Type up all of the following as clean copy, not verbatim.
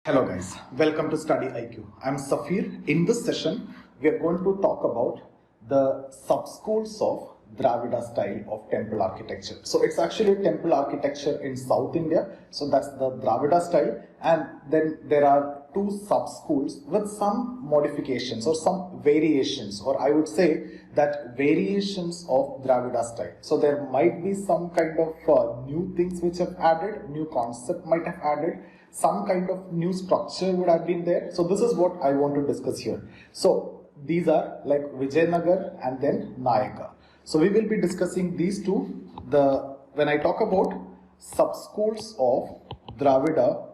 Hello guys, welcome to Study IQ. I'm Safir. In this session, we are going to talk about the sub-schools of Dravida style of temple architecture. So it's actually temple architecture in South India. So that's the Dravida style. And then there are two sub-schools with some modifications or some variations, or I would say that variations of Dravida style. So there might be some kind of new things which have added, new concept might have added, some kind of new structure would have been there. So this is what I want to discuss here. So these are like Vijayanagar and then Nayaka. So we will be discussing these two. When I talk about sub-schools of Dravida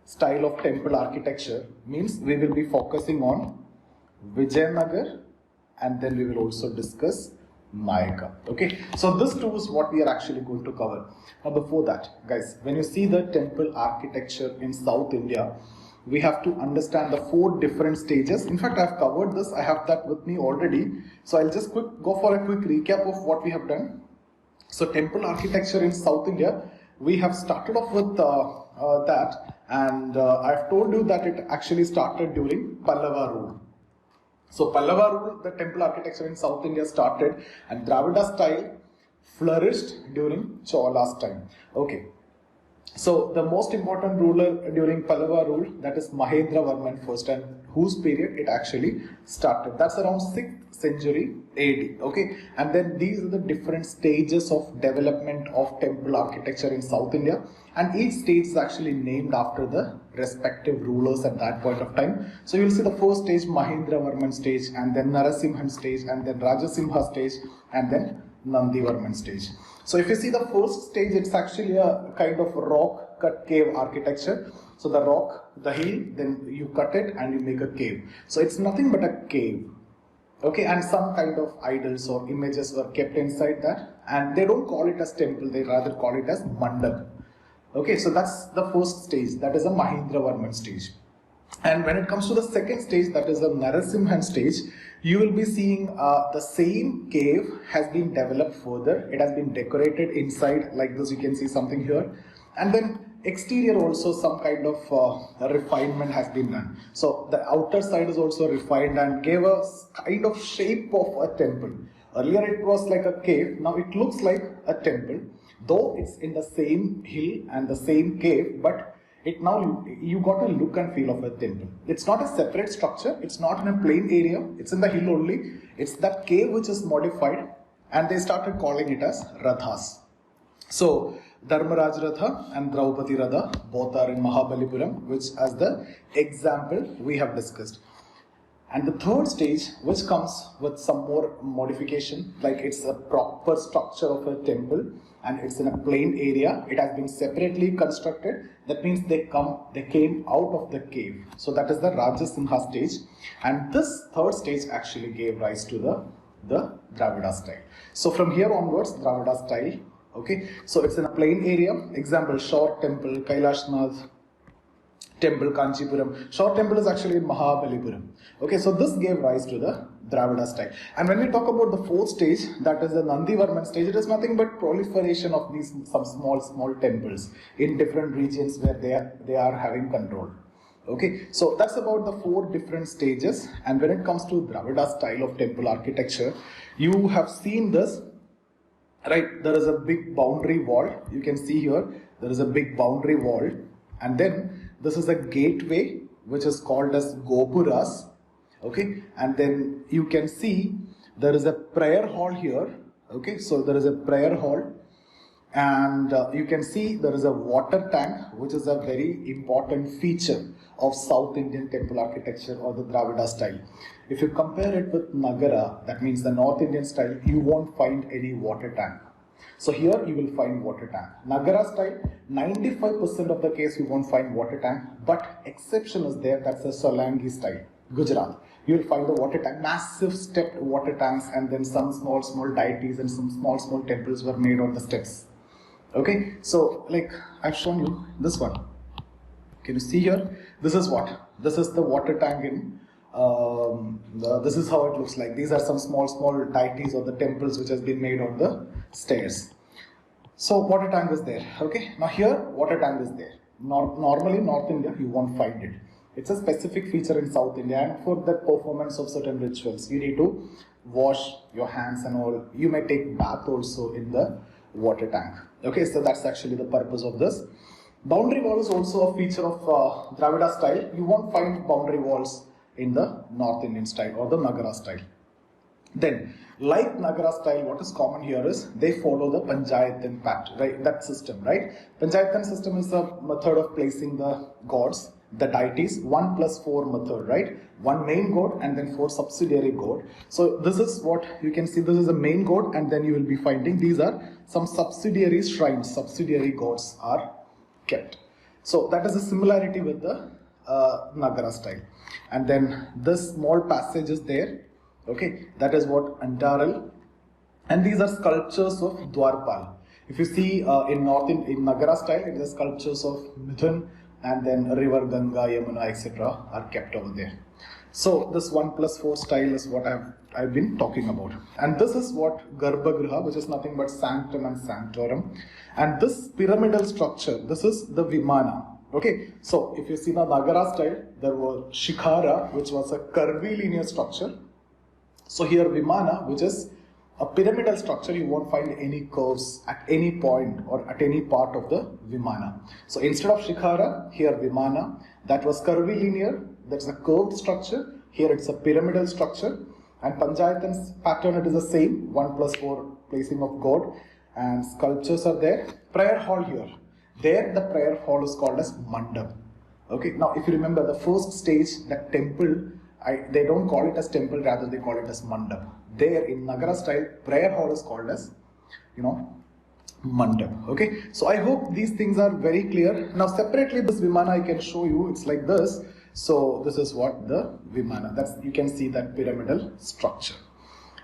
style of temple architecture, means we will be focusing on Vijayanagar and then we will also discuss Nayaka. Okay, so this too is what we are actually going to cover. Now before that, guys, when you see the temple architecture in South India, we have to understand the four different stages. In fact, I have covered this. I have that with me already. So I'll just go for a quick recap of what we have done. So temple architecture in South India, we have started off with that, and I've told you that it actually started during Pallava rule. So Pallava rule, the temple architecture in South India started, and Dravida style flourished during Chola's time. Okay. So the most important ruler during Pallava rule, that is Mahendravarman first, and whose period it actually started. That's around 6th century AD. Okay, and then these are the different stages of development of temple architecture in South India, and each stage is actually named after the respective rulers at that point of time. So you'll see the first stage, Mahendravarman stage, and then Narasimhan stage, and then Rajasimha stage, and then Nandivarman stage. So if you see the first stage, it's actually a kind of rock cut cave architecture. So the rock, the hill, then you cut it and you make a cave. So it's nothing but a cave. Okay, and some kind of idols or images were kept inside that, and they don't call it as temple, they rather call it as mandap. Okay, so that's the first stage, that is a Mahendravarman stage. And when it comes to the second stage, that is the Narasimhan stage, you will be seeing the same cave has been developed further. It has been decorated inside like this, you can see something here. And then exterior also some kind of refinement has been done. So the outer side is also refined and gave a kind of shape of a temple. Earlier it was like a cave, now it looks like a temple. Though it's in the same hill and the same cave, but it now you got a look and feel of a temple. It's not a separate structure, it's not in a plain area, it's in the hill only. It's that cave which is modified, and they started calling it as Rathas. So Dharmaraj Ratha and Draupadi Ratha both are in Mahabalipuram, which as the example we have discussed. And the third stage, which comes with some more modification, like it's a proper structure of a temple and it's in a plain area, it has been separately constructed. That means they came out of the cave. So that is the Rajasimha stage, and this third stage actually gave rise to the Dravida style. So from here onwards, Dravida style. Okay, so it's in a plain area. Example, Shore Temple, Kailashnath Temple, Kanchipuram. Shore Temple is actually in Mahabalipuram. Okay, so this gave rise to the Dravida style. And when we talk about the fourth stage, that is the Nandivarman stage, it is nothing but proliferation of these some small temples in different regions where they are having control. Okay, so that's about the four different stages. And when it comes to Dravida style of temple architecture, you have seen this. Right, there is a big boundary wall. You can see here, there is a big boundary wall. And then this is a gateway which is called as Gopuras. Okay, and then you can see there is a prayer hall here. Okay, so there is a prayer hall. And you can see there is a water tank, which is a very important feature of South Indian temple architecture or the Dravida style. If you compare it with Nagara, that means the North Indian style, you won't find any water tank. So here you will find water tank. Nagara style, 95% of the case you won't find water tank, but exception is there, that's the Solangi style, Gujarat. You will find the water tank, massive stepped water tanks, and then some small deities and some small temples were made on the steps. Okay, so like I've shown you this one. Can you see here? This is what? This is the water tank in, this is how it looks like. These are some small deities or the temples which has been made on the stairs. So water tank is there. Okay, now here water tank is there. Normally North India, you won't find it. It's a specific feature in South India, and for the performance of certain rituals, you need to wash your hands and all. You may take bath also in the water tank. Okay, so that's actually the purpose of this. Boundary wall is also a feature of Dravida style. You won't find boundary walls in the North Indian style or the Nagara style. Then, like Nagara style, what is common here is they follow the Panchayatan pattern, right? That system, right? Panchayatan system is a method of placing the gods, the deities, 1+4 method, right? One main god and then 4 subsidiary god. So this is what you can see. This is the main god, and then you will be finding these are some subsidiary shrines, subsidiary gods are kept. So that is a similarity with the Nagara style. And then this small passage is there. Okay, that is what Antaral, and these are sculptures of Dwarpal. If you see in Nagara style, it is sculptures of Mithun, and then river Ganga, Yamuna, etc. are kept over there. So this 1+4 style is what I've been talking about, and this is what Garbhagriha, which is nothing but sanctum and sanctorum, and this pyramidal structure, this is the Vimana. Okay, so if you see the Nagara style, there was Shikhara, which was a curvy linear structure. So here Vimana, which is a pyramidal structure, you won't find any curves at any point or at any part of the Vimana. So instead of Shikhara, here Vimana, that was curvy linear, that's a curved structure. Here it's a pyramidal structure, and Panchayatan's pattern, it is the same, 1+4 placing of god, and sculptures are there. Prayer hall here, there the prayer hall is called as Mandap. Okay, now if you remember the first stage, that temple, they don't call it as temple, rather they call it as mandap. There in Nagara style, prayer hall is called as, mandap. Okay, so I hope these things are very clear. Now separately, this Vimana I can show you. It's like this. So this is what the Vimana. That's, you can see that pyramidal structure.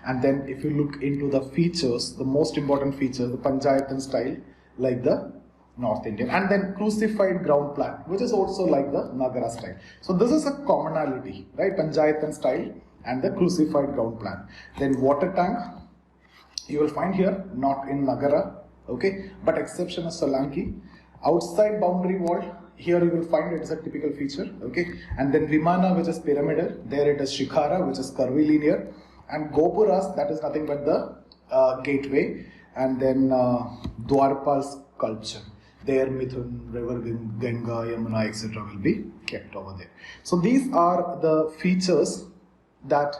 And then if you look into the features, the most important features, the Panchayatan style, like the North Indian, and then crucified ground plan, which is also like the Nagara style. So this is a commonality, right? Panchayatan style and the crucified ground plan. Then water tank, you will find here, not in Nagara, okay, but exception is Solanki. Outside boundary wall, here you will find it is a typical feature, okay. And then Vimana, which is pyramidal, there it is Shikhara, which is curvy linear, and Gopuras, that is nothing but the gateway, and then Dwarpal's sculpture. There Mithun, river Ganga, Yamuna, etc. will be kept over there. So these are the features that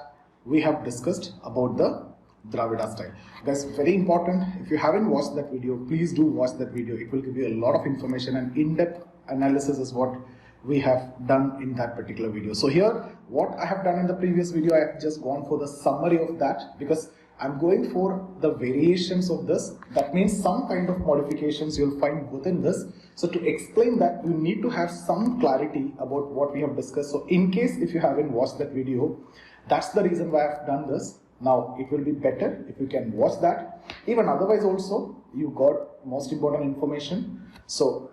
we have discussed about the Dravida style. Guys, very important, if you haven't watched that video, please do watch that video. It will give you a lot of information, and in-depth analysis is what we have done in that particular video. So here, what I have done in the previous video, I have just gone for the summary of that, because I'm going for the variations of this. That means some kind of modifications you'll find within this. So to explain that, you need to have some clarity about what we have discussed. So in case if you haven't watched that video, that's the reason why I've done this. Now it will be better if you can watch that. Even otherwise also, you got most important information. So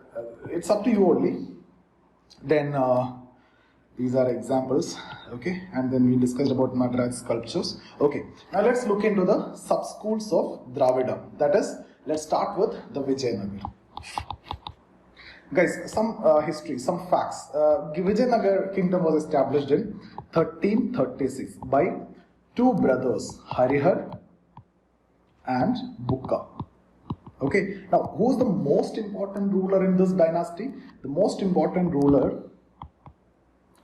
it's up to you only. Then these are examples, okay, and then we discussed about Nataraj sculptures. Okay, now let's look into the sub-schools of Dravida. That is, let's start with the Vijayanagar. Guys, some history, some facts. Vijayanagar kingdom was established in 1336 by two brothers, Harihar and Bukka. Okay, now who is the most important ruler in this dynasty? The most important ruler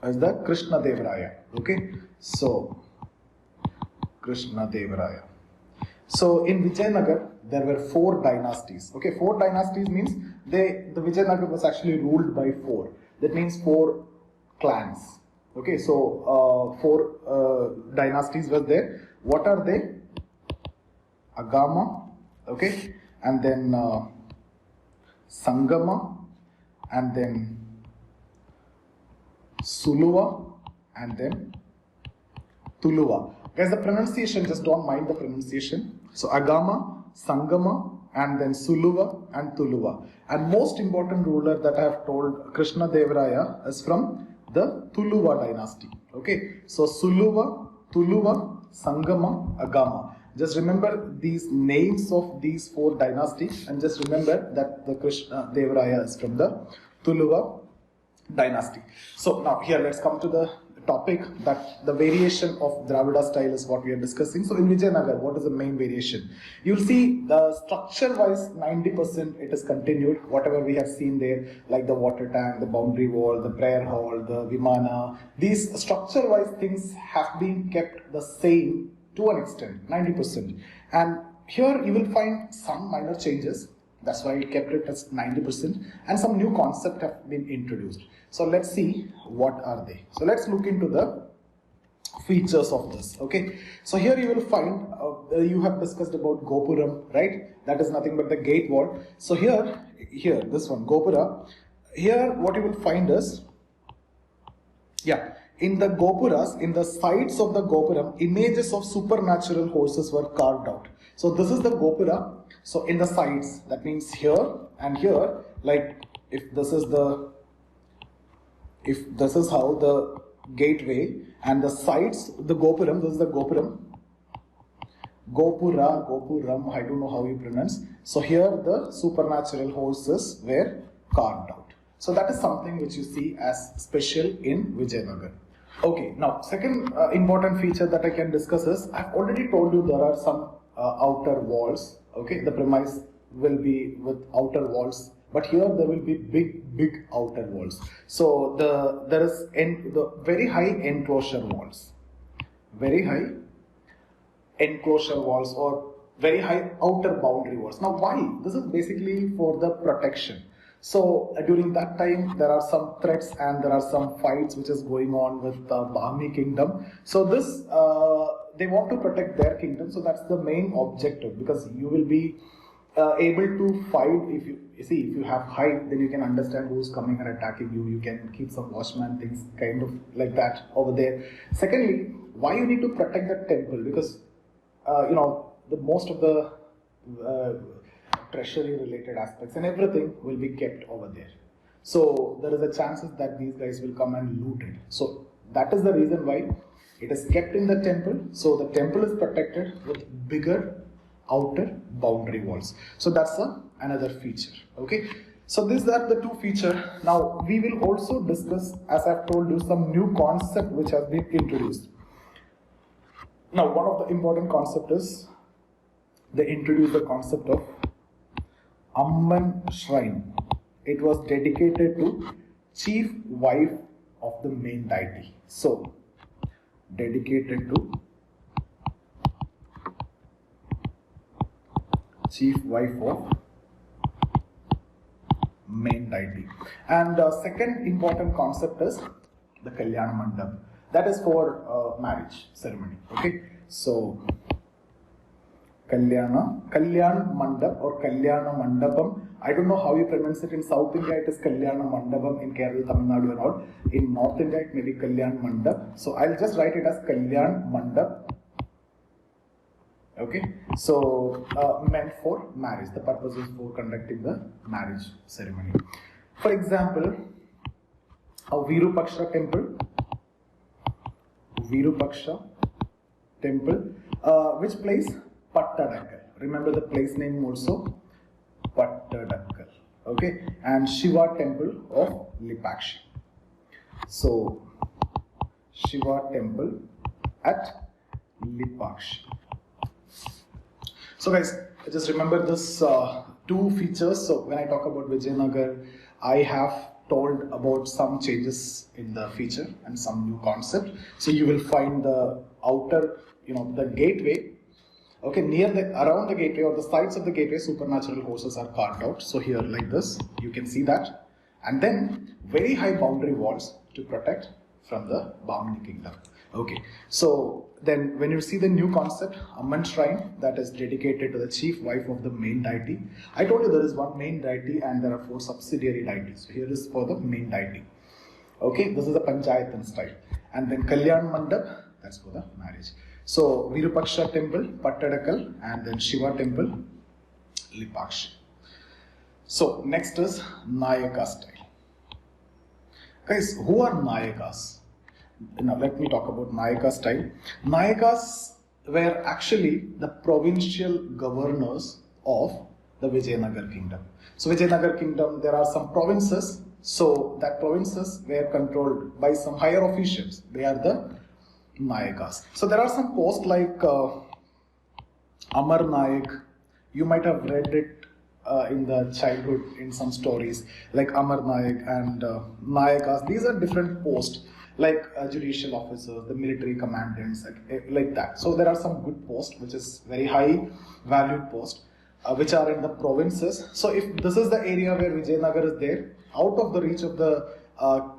is the Krishna Devaraya. Okay, so Krishna Devaraya. So in Vijayanagar there were 4 dynasties. Okay, 4 dynasties means the Vijayanagar was actually ruled by 4. That means 4 clans. Okay, so 4 dynasties were there. What are they? Agama, okay, and then Sangama, and then Suluva, and then Tuluva. Guys, the pronunciation, just don't mind the pronunciation. So Agama, Sangama, and then Suluva and Tuluva. And most important ruler that I have told, Krishna Devaraya, is from the Tuluva dynasty. Okay, so Suluva, Tuluva, Sangama, Agama. Just remember these names of these 4 dynasties, and just remember that the Krishna Devaraya is from the Tuluva dynasty. So now here let's come to the topic, that the variation of Dravida style is what we are discussing. So in Vijayanagar, what is the main variation? You'll see the structure wise 90% it is continued, whatever we have seen there, like the water tank, the boundary wall, the prayer hall, the Vimana. These structure wise things have been kept the same to an extent, 90%. And here you will find some minor changes. That's why we kept it as 90%, and some new concepts have been introduced. So let's see what are they. So let's look into the features of this. Okay. So here you will find you have discussed about Gopuram, right? That is nothing but the gate wall. So here this one Gopura. Here what you will find is, in the Gopuras, in the sides of the Gopuram, images of supernatural horses were carved out. So this is the Gopura. So in the sides, that means here and here, like if this is how the gateway, and the sides, the Gopuram, this is the Gopuram. Gopuram, I don't know how you pronounce. So here the supernatural horses were carved out. So that is something which you see as special in Vijayanagar. Okay, now second important feature that I can discuss is, I've already told you there are some outer walls. Okay, the premise will be with outer walls, but here there will be big outer walls. So there is the very high enclosure walls, or very high outer boundary walls. Now why? This is basically for the protection. So during that time there are some threats and there are some fights which is going on with the Bahmani kingdom. So this they want to protect their kingdom. So that's the main objective, because you will be able to fight. If you have height, then you can understand who's coming and attacking you. You can keep some watchman things kind of like that over there. Secondly, why you need to protect the temple? Because the most of the treasury related aspects and everything will be kept over there. So there is a chances that these guys will come and loot it. So that is the reason why it is kept in the temple. So the temple is protected with bigger outer boundary walls. So that's another feature. Okay. So these are the two features. Now we will also discuss, as I've told you, some new concept which has been introduced. Now one of the important concept is they introduced the concept of Amman Shrine. It was dedicated to chief wife of the main deity. So dedicated to chief wife of main deity. And second important concept is the Kalyana Mandap. That is for marriage ceremony. Okay. So Kalyan Mandap or Kalyana Mandapam. I don't know how you pronounce it. In South India it is Kalyana Mandapam, in Kerala, Tamil Nadu and all. In North India it may be Kalyan Mandap. So I'll just write it as Kalyan Mandap. Okay. So meant for marriage. The purpose is for conducting the marriage ceremony. For example, a Virupaksha temple, which place? Pattadakkal. Remember the place name also? Pattadakkal. Okay. And Shiva temple of Lipakshi. So Shiva temple at Lipakshi. So guys, just remember this two features. So when I talk about Vijayanagar, I have told about some changes in the feature and some new concept. So you will find the outer, the gateway. Okay, around the gateway or the sides of the gateway, supernatural horses are carved out. So here like this, you can see that. And then very high boundary walls to protect from the Bahmani kingdom. Okay, so then when you see the new concept, Amman Shrine, that is dedicated to the chief wife of the main deity. I told you there is one main deity and there are 4 subsidiary deities. So here is for the main deity. Okay, this is a Panchayatan style. And then Kalyan Mandap, that's for the marriage. So Virupaksha temple, Pattadakkal, and then Shiva temple, Lipakshi. So next is Nayaka style. Guys, who are Nayakas? Now let me talk about Nayaka style. Nayakas were actually the provincial governors of the Vijayanagar kingdom. So Vijayanagar kingdom, there are some provinces. So that provinces were controlled by some higher officials. They are the Nayakas. So there are some posts like Amar Nayak. You might have read it in the childhood in some stories like Amar Nayak and Nayakas. These are different posts like judicial officers, the military commandants, like that. So there are some good posts, which is very high valued posts, which are in the provinces. So if this is the area where Vijayanagar is there, out of the reach of the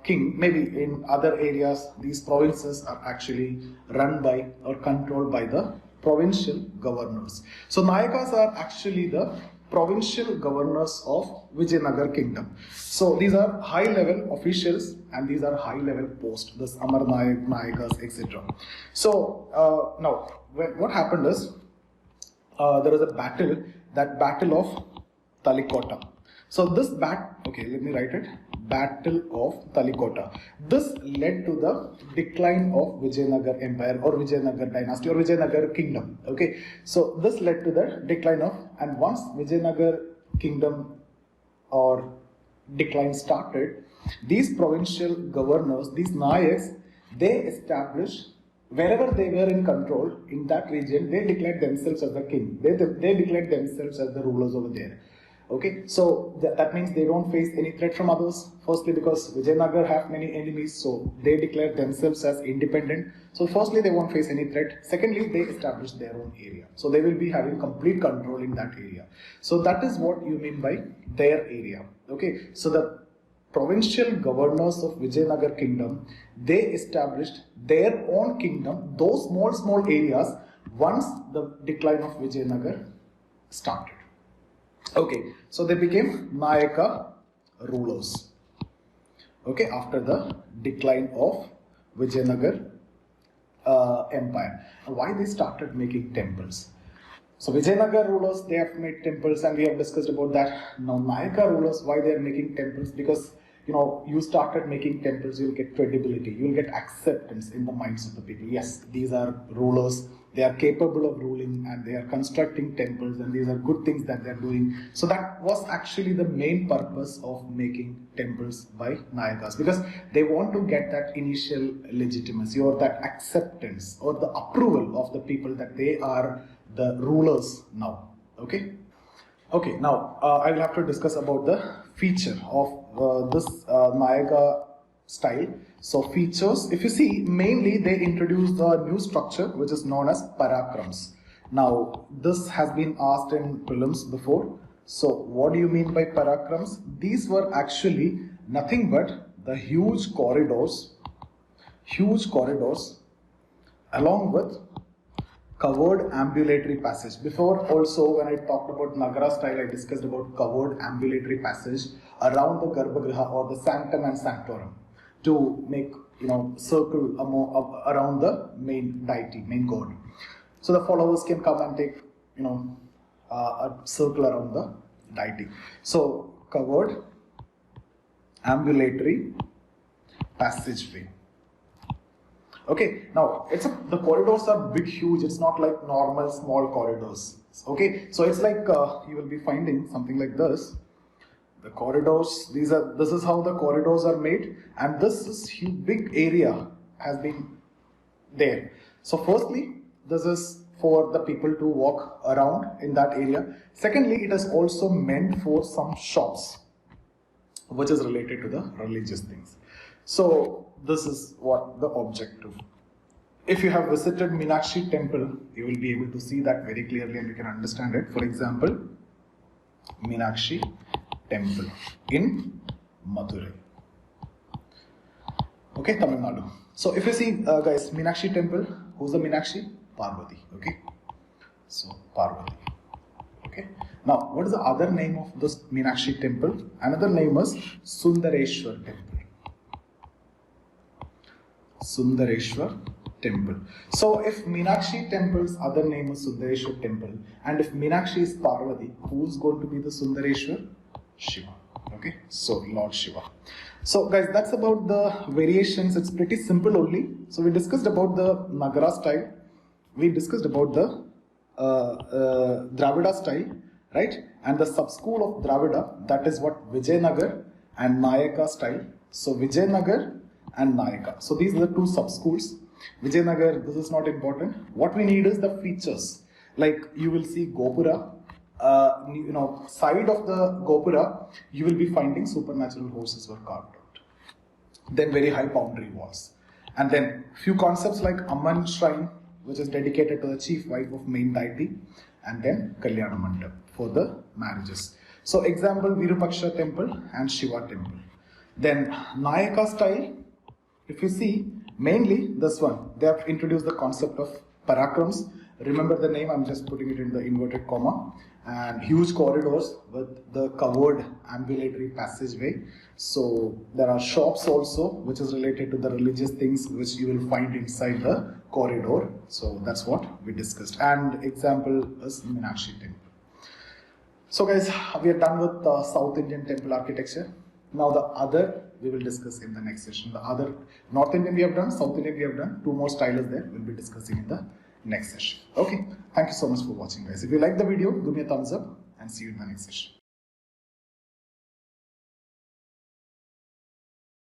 king, maybe in other areas, these provinces are actually run by or controlled by the provincial governors. So Nayakas are actually the provincial governors of Vijayanagar kingdom. So these are high level officials and these are high level posts, this Amar Nayak, Nayakas, etc. So now what happened is there was a battle, that battle of Talikota. So this let me write it, Battle of Talikota. This led to the decline of Vijayanagar Empire or Vijayanagar dynasty or Vijayanagar kingdom. Okay, so this led to the decline of, and once Vijayanagar kingdom or decline started, these provincial governors, these Nayaks, they established, wherever they were in control in that region, they declared themselves as the king. They declared themselves as the rulers over there. Okay, so that means they don't face any threat from others. Firstly, because Vijayanagar have many enemies, so they declare themselves as independent. So firstly, they won't face any threat. Secondly, they establish their own area. So they will be having complete control in that area. So that is what you mean by their area. Okay, so the provincial governors of Vijayanagar kingdom, they established their own kingdom, those small areas, once the decline of Vijayanagar started. Okay, so they became Nayaka rulers. Okay, after the decline of Vijayanagar empire. Why they started making temples? So Vijayanagar rulers, they have made temples and we have discussed about that. Now Nayaka rulers, why they are making temples? Because you started making temples, you'll get credibility, you'll get acceptance in the minds of the people. Yes, these are rulers, they are capable of ruling and they are constructing temples and these are good things that they are doing. So that was actually the main purpose of making temples by Nayakas, because they want to get that initial legitimacy or that acceptance or the approval of the people that they are the rulers now. Okay, now I will have to discuss about the feature of this Nayaka style. So features, if you see, mainly they introduced a new structure which is known as Paragrams. Now this has been asked in Prelims before. So what do you mean by Paragrams? These were actually nothing but the huge corridors along with covered ambulatory passage. Before also, when I talked about Nagara style, I discussed about covered ambulatory passage around the Garbhagriha or the sanctum and sanctorum to make circle around the main deity, main god. So the followers can come and take a circle around the deity. So covered ambulatory passageway. Okay, now the corridors are big, huge. It's not like normal small corridors. Okay, so it's like you will be finding something like this. The corridors, this is how the corridors are made, and this is huge, big area has been there. So firstly, this is for the people to walk around in that area. Secondly, it is also meant for some shops, which is related to the religious things. So this is what the objective. If you have visited Meenakshi temple, you will be able to see that very clearly and you can understand it. For example, Meenakshi temple in Madurai. Okay, Tamil Nadu. So if you see, guys, Meenakshi temple, who's the Meenakshi? Parvati. Okay, so Parvati. Okay. Now, what is the other name of this Meenakshi temple? Another name is Sundareshwar temple. Sundareshwar temple. So if Meenakshi temple's other name is Sundareshwar temple, and if Meenakshi is Parvati, who's going to be the Sundareshwar? Shiva. Okay, so Lord Shiva. So guys, that's about the variations. It's pretty simple only. So we discussed about the Nagara style. We discussed about the Dravida style, right? And the sub-school of Dravida, that is what Vijayanagar, and Nayaka style. So Vijayanagar and Nayaka. So these are the two sub-schools. Vijayanagar, this is not important. What we need is the features. Like you will see Gopura, side of the Gopura, you will be finding supernatural horses were carved out. Then very high boundary walls. And then few concepts like Amman Shrine, which is dedicated to the chief wife of main deity, and then Kalyana Mandap for the marriages. So example, Virupaksha temple and Shiva temple. Then Nayaka style, if you see, mainly this one, they have introduced the concept of Paragrams. Remember the name, I'm just putting it in the inverted comma. And huge corridors with the covered ambulatory passageway. So there are shops also, which is related to the religious things which you will find inside the corridor. So that's what we discussed. And example is Meenakshi temple. So guys, we are done with South Indian temple architecture. Now the other we will discuss in the next session. The other North Indian we have done, South Indian we have done. Two more styles there we'll be discussing in the next session. Okay, thank you so much for watching guys. If you like the video, give me a thumbs up and see you in the next session.